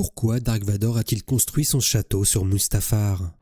Pourquoi Dark Vador a-t-il construit son château sur Mustafar?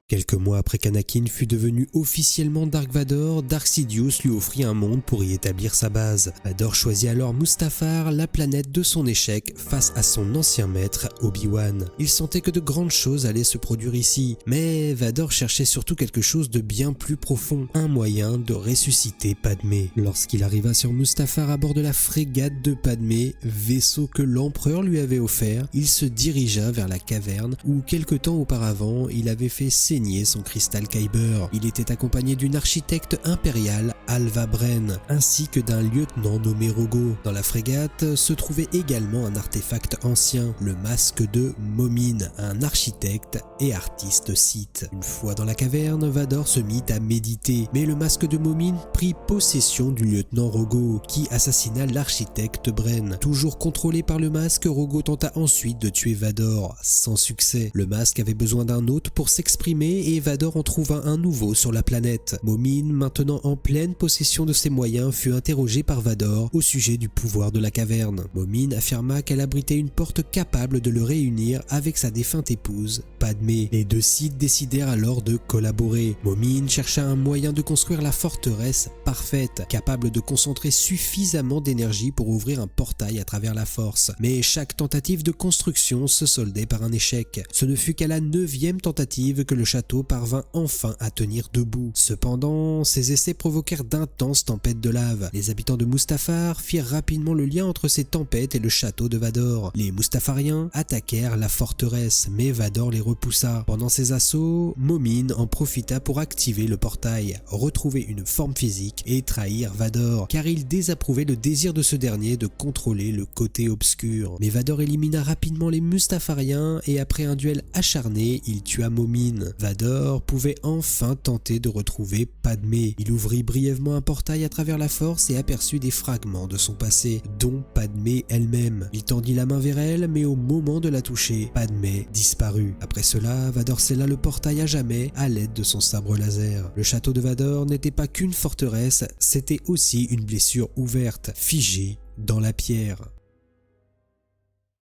Quelques mois après qu'Anakin fut devenu officiellement Dark Vador, Dark Sidious lui offrit un monde pour y établir sa base. Vador choisit alors Mustafar, la planète de son échec, face à son ancien maître, Obi-Wan. Il sentait que de grandes choses allaient se produire ici, mais Vador cherchait surtout quelque chose de bien plus profond, un moyen de ressusciter Padmé. Lorsqu'il arriva sur Mustafar à bord de la frégate de Padmé, vaisseau que l'empereur lui avait offert, il se dirigea vers la caverne où quelque temps auparavant il avait fait saigner son cristal Kyber. Il était accompagné d'une architecte impériale, Alva Bren, ainsi que d'un lieutenant nommé Rogo. Dans la frégate se trouvait également un artefact ancien, le masque de Momin, un architecte et artiste Sith. Une fois dans la caverne, Vador se mit à méditer, mais le masque de Momin prit possession du lieutenant Rogo, qui assassina l'architecte Bren. Toujours contrôlé par le masque, Rogo tenta ensuite de tuer Vador, sans succès. Le masque avait besoin d'un hôte pour s'exprimer et Vador en trouva un nouveau sur la planète. Momin, maintenant en pleine possession de ses moyens, fut interrogé par Vador au sujet du pouvoir de la caverne. Momin affirma qu'elle abritait une porte capable de le réunir avec sa défunte épouse, Padmé. Les deux Sith décidèrent alors de collaborer. Momin chercha un moyen de construire la forteresse parfaite, capable de concentrer suffisamment d'énergie pour ouvrir un portail à travers la force. Mais chaque tentative de construction se soldait par un échec. Ce ne fut qu'à la 9e tentative que le château parvint enfin à tenir debout. Cependant, ces essais provoquèrent d'intenses tempêtes de lave. Les habitants de Mustafar firent rapidement le lien entre ces tempêtes et le château de Vador. Les Mustafariens attaquèrent la forteresse, mais Vador les repoussa. Pendant ces assauts, Momin en profita pour activer le portail, retrouver une forme physique et trahir Vador, car il désapprouvait le désir de ce dernier de contrôler le côté obscur. Mais Vador élimina rapidement les Mustafariens et après un duel acharné, il tua Momin. Vador pouvait enfin tenter de retrouver Padmé. Il ouvrit brièvement un portail à travers la force et aperçut des fragments de son passé, dont Padmé elle-même. Il tendit la main vers elle, mais au moment de la toucher, Padmé disparut. Après cela, Vador scella le portail à jamais à l'aide de son sabre laser. Le château de Vador n'était pas qu'une forteresse, c'était aussi une blessure ouverte, figée dans la pierre.